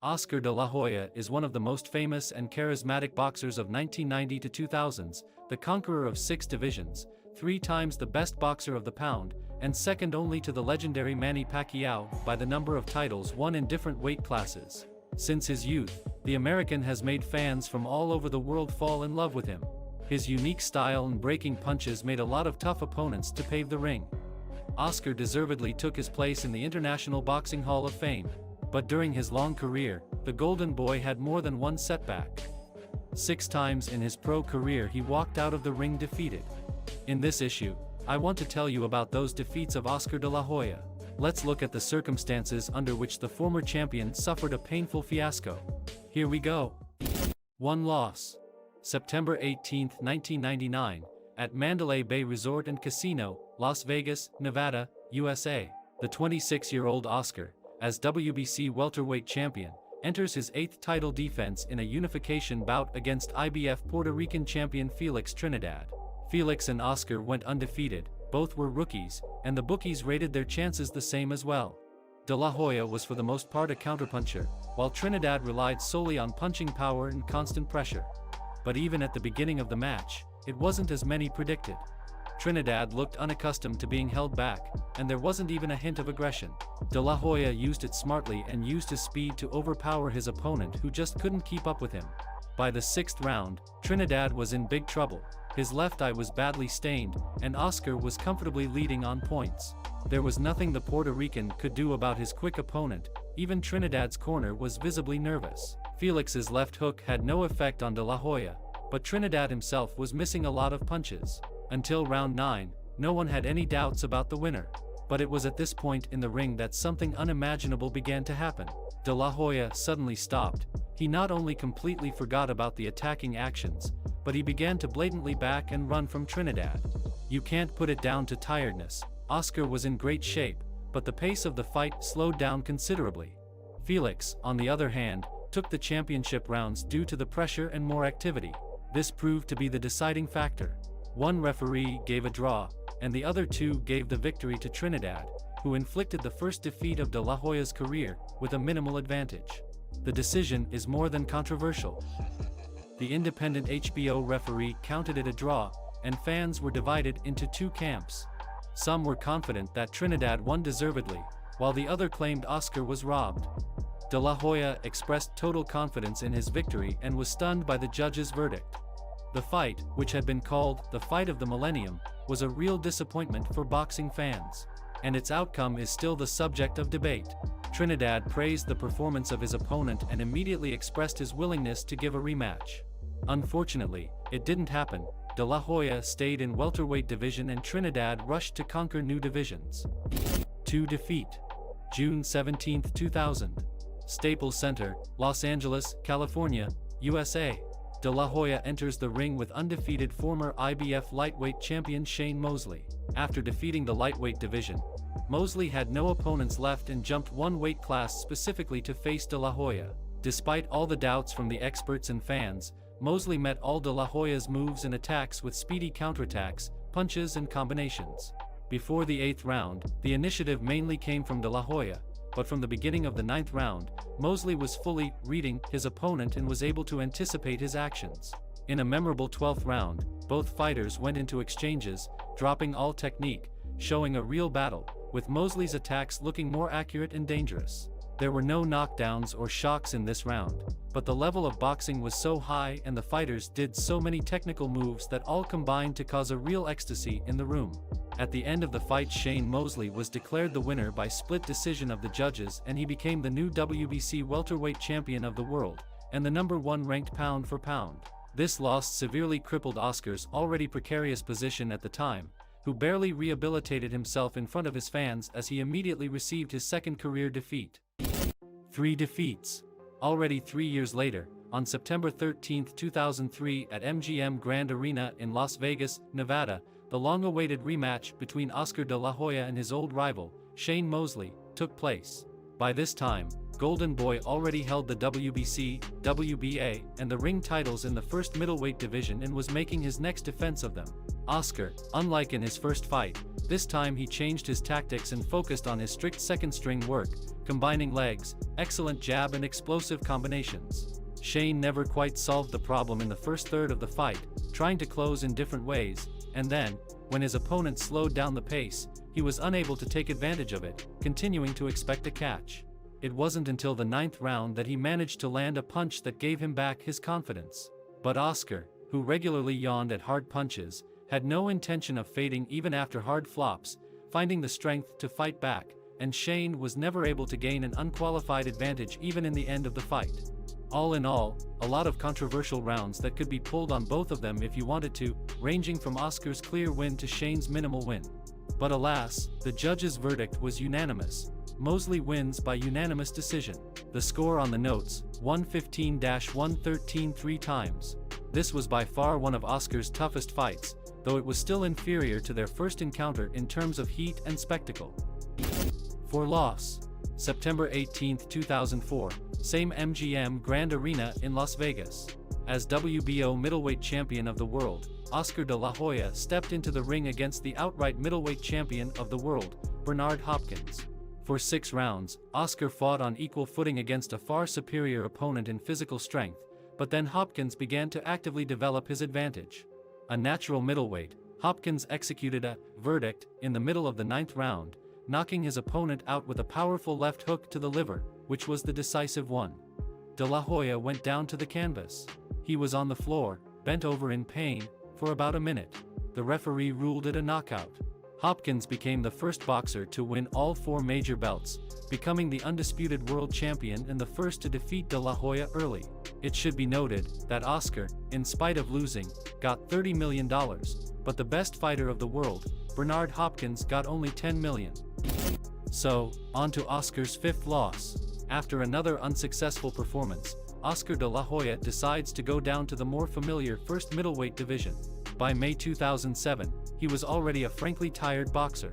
Oscar de la Hoya is one of the most famous and charismatic boxers of 1990 to 2000s, the conqueror of 6 divisions, 3 times the best boxer of the pound, and second only to the legendary Manny Pacquiao by the number of titles won in different weight classes. Since his youth, the American has made fans from all over the world fall in love with him. His unique style and breaking punches made a lot of tough opponents to pave the ring. Oscar deservedly took his place in the International Boxing Hall of Fame. But during his long career, the Golden Boy had more than one setback. 6 times in his pro career he walked out of the ring defeated. In this issue, I want to tell you about those defeats of Oscar de la Hoya. Let's look at the circumstances under which the former champion suffered a painful fiasco. Here we go. 1 loss. September 18, 1999, at Mandalay Bay Resort and Casino, Las Vegas, Nevada, USA. The 26-year-old Oscar, as WBC welterweight champion, enters his 8th title defense in a unification bout against IBF Puerto Rican champion Felix Trinidad. Felix and Oscar went undefeated, both were rookies, and the bookies rated their chances the same as well. De la Hoya was for the most part a counterpuncher, while Trinidad relied solely on punching power and constant pressure. But even at the beginning of the match, it wasn't as many predicted. Trinidad looked unaccustomed to being held back, and there wasn't even a hint of aggression. De la Hoya used it smartly and used his speed to overpower his opponent who just couldn't keep up with him. By the 6th round, Trinidad was in big trouble. His left eye was badly stained, and Oscar was comfortably leading on points. There was nothing the Puerto Rican could do about his quick opponent, even Trinidad's corner was visibly nervous. Felix's left hook had no effect on De la Hoya, but Trinidad himself was missing a lot of punches. Until round 9, no one had any doubts about the winner. But it was at this point in the ring that something unimaginable began to happen. De la Hoya suddenly stopped. He not only completely forgot about the attacking actions, but he began to blatantly back and run from Trinidad. You can't put it down to tiredness. Oscar was in great shape, but the pace of the fight slowed down considerably. Felix, on the other hand, took the championship rounds due to the pressure and more activity. This proved to be the deciding factor. One referee gave a draw, and the other 2 gave the victory to Trinidad, who inflicted the first defeat of De la Hoya's career, with a minimal advantage. The decision is more than controversial. The independent HBO referee counted it a draw, and fans were divided into 2 camps. Some were confident that Trinidad won deservedly, while the other claimed Oscar was robbed. De la Hoya expressed total confidence in his victory and was stunned by the judge's verdict. The fight, which had been called the fight of the millennium, was a real disappointment for boxing fans. And its outcome is still the subject of debate. Trinidad praised the performance of his opponent and immediately expressed his willingness to give a rematch. Unfortunately, it didn't happen. De la Hoya stayed in welterweight division and Trinidad rushed to conquer new divisions. 2 defeat. June 17, 2000. Staples Center, Los Angeles, California, USA. De la Hoya enters the ring with undefeated former IBF lightweight champion Shane Mosley. After defeating the lightweight division, Mosley had no opponents left and jumped 1 weight class specifically to face De la Hoya. Despite all the doubts from the experts and fans, Mosley met all De la Hoya's moves and attacks with speedy counterattacks, punches and combinations. Before the 8th round, the initiative mainly came from De la Hoya, but from the beginning of the 9th round, Mosley was fully reading his opponent and was able to anticipate his actions. In a memorable 12th round, both fighters went into exchanges, dropping all technique, showing a real battle, with Mosley's attacks looking more accurate and dangerous. There were no knockdowns or shocks in this round, but the level of boxing was so high and the fighters did so many technical moves that all combined to cause a real ecstasy in the room. At the end of the fight, Shane Mosley was declared the winner by split decision of the judges, and he became the new WBC welterweight champion of the world, and the #1 ranked pound for pound. This loss severely crippled Oscar's already precarious position at the time, who barely rehabilitated himself in front of his fans as he immediately received his 2nd career defeat. 3 defeats. Already 3 years later, on September 13, 2003 at MGM Grand Arena in Las Vegas, Nevada, the long-awaited rematch between Oscar de la Hoya and his old rival, Shane Mosley, took place. By this time, Golden Boy already held the WBC, WBA, and the ring titles in the first middleweight division and was making his next defense of them. Oscar, unlike in his first fight, this time he changed his tactics and focused on his strict second-string work, combining legs, excellent jab and explosive combinations. Shane never quite solved the problem in the first third of the fight, trying to close in different ways, and then, when his opponent slowed down the pace, he was unable to take advantage of it, continuing to expect a catch. It wasn't until the 9th round that he managed to land a punch that gave him back his confidence. But Oscar, who regularly yawned at hard punches, had no intention of fading even after hard flops, finding the strength to fight back, and Shane was never able to gain an unqualified advantage even in the end of the fight. All in all, a lot of controversial rounds that could be pulled on both of them if you wanted to, ranging from Oscar's clear win to Shane's minimal win. But alas, the judge's verdict was unanimous. Mosley wins by unanimous decision. The score on the notes, 115-113 3 times. This was by far one of Oscar's toughest fights, though it was still inferior to their first encounter in terms of heat and spectacle. For loss. September 18, 2004, same MGM Grand Arena in Las Vegas. As WBO middleweight champion of the world, Oscar de la Hoya stepped into the ring against the outright middleweight champion of the world, Bernard Hopkins. For 6 rounds, Oscar fought on equal footing against a far superior opponent in physical strength, but then Hopkins began to actively develop his advantage. A natural middleweight, Hopkins executed a verdict in the middle of the 9th round, knocking his opponent out with a powerful left hook to the liver, which was the decisive one. De la Hoya went down to the canvas. He was on the floor, bent over in pain, for about a minute. The referee ruled it a knockout. Hopkins became the first boxer to win all 4 major belts, becoming the undisputed world champion and the first to defeat De La Hoya early. It should be noted that Oscar, in spite of losing, got $30 million, but the best fighter of the world, Bernard Hopkins, got only $10 million. So, on to Oscar's 5th loss. After another unsuccessful performance, Oscar de la Hoya decides to go down to the more familiar first middleweight division. By May 2007, he was already a frankly tired boxer.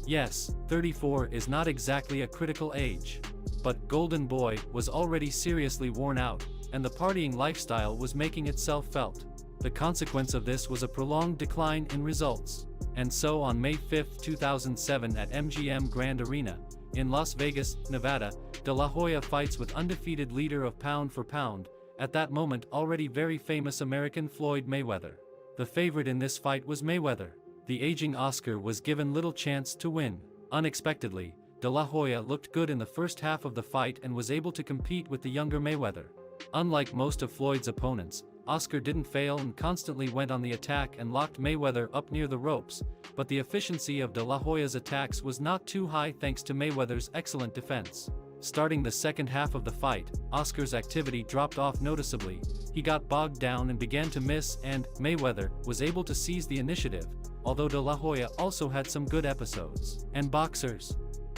Yes, 34 is not exactly a critical age. But Golden Boy was already seriously worn out, and the partying lifestyle was making itself felt. The consequence of this was a prolonged decline in results. And so on May 5, 2007 at MGM Grand Arena, in Las Vegas, Nevada, De La Hoya fights with undefeated leader of pound for pound, at that moment already very famous American Floyd Mayweather. The favorite in this fight was Mayweather. The aging Oscar was given little chance to win. Unexpectedly, De La Hoya looked good in the first half of the fight and was able to compete with the younger Mayweather. Unlike most of Floyd's opponents, Oscar didn't fail and constantly went on the attack and locked Mayweather up near the ropes, but the efficiency of De La Hoya's attacks was not too high thanks to Mayweather's excellent defense. Starting the second half of the fight, Oscar's activity dropped off noticeably. He got bogged down and began to miss, and Mayweather was able to seize the initiative, although De La Hoya also had some good episodes. And boxers.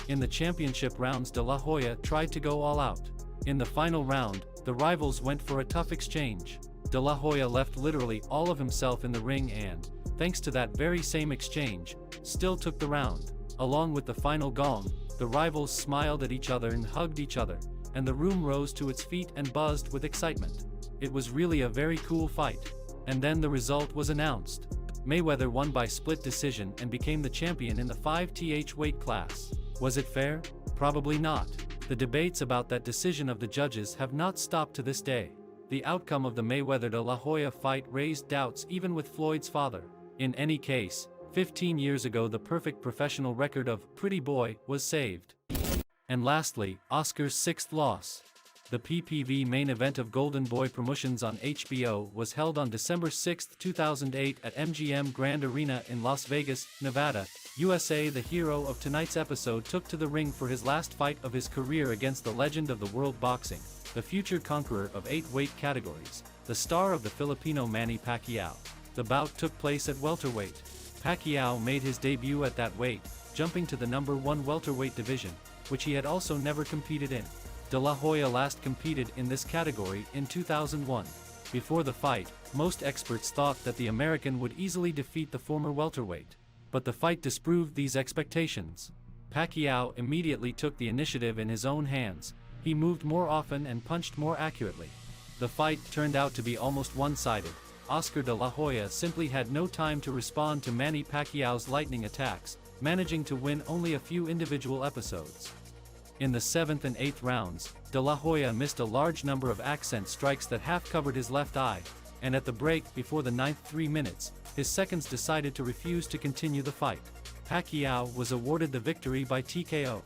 In the championship rounds, De La Hoya tried to go all out. In the final round, the rivals went for a tough exchange. De La Hoya left literally all of himself in the ring and, thanks to that very same exchange, still took the round. Along with the final gong, the rivals smiled at each other and hugged each other, and the room rose to its feet and buzzed with excitement. It was really a very cool fight. And then the result was announced. Mayweather won by split decision and became the champion in the 5th weight class. Was it fair? Probably not. The debates about that decision of the judges have not stopped to this day. The outcome of the Mayweather De La Hoya fight raised doubts even with Floyd's father. In any case, 15 years ago the perfect professional record of Pretty Boy was saved. And lastly, Oscar's 6th loss. The PPV main event of Golden Boy Promotions on HBO was held on December 6, 2008 at MGM Grand Arena in Las Vegas, Nevada, USA. The hero of tonight's episode took to the ring for his last fight of his career against the legend of the world boxing, the future conqueror of 8 weight categories, the star of the Filipino Manny Pacquiao. The bout took place at welterweight. Pacquiao made his debut at that weight, jumping to the number 1 welterweight division, which he had also never competed in. De La Hoya last competed in this category in 2001. Before the fight, most experts thought that the American would easily defeat the former welterweight. But the fight disproved these expectations. Pacquiao immediately took the initiative in his own hands. He moved more often and punched more accurately. The fight turned out to be almost one-sided. Oscar de la Hoya simply had no time to respond to Manny Pacquiao's lightning attacks, managing to win only a few individual episodes. In the 7th and 8th rounds, De La Hoya missed a large number of accent strikes that half covered his left eye, and at the break before the 9th 3 minutes, his seconds decided to refuse to continue the fight. Pacquiao was awarded the victory by TKO.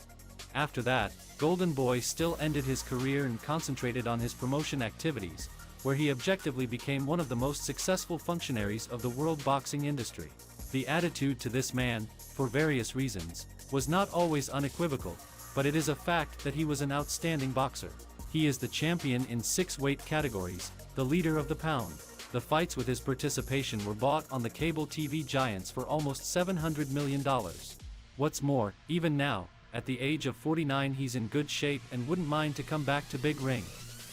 After that, Golden Boy still ended his career and concentrated on his promotion activities, where he objectively became one of the most successful functionaries of the world boxing industry. The attitude to this man, for various reasons, was not always unequivocal, but it is a fact that he was an outstanding boxer. He is the champion in 6 weight categories, the leader of the pound. The fights with his participation were bought on the cable TV giants for almost $700 million. What's more, even now, at the age of 49, he's in good shape and wouldn't mind to come back to big ring.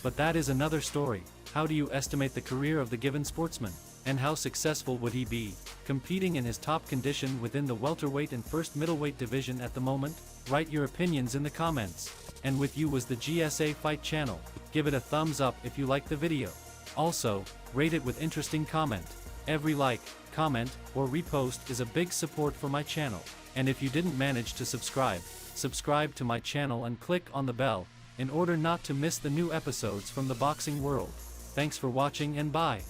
But that is another story. How do you estimate the career of the given sportsman? And how successful would he be, competing in his top condition within the welterweight and first middleweight division at the moment? Write your opinions in the comments. And with you was the GSA Fight channel. Give it a thumbs up if you liked the video. Also, rate it with interesting comment. Every like, comment, or repost is a big support for my channel. And if you didn't manage to subscribe to my channel and click on the bell, in order not to miss the new episodes from the boxing world. Thanks for watching and bye.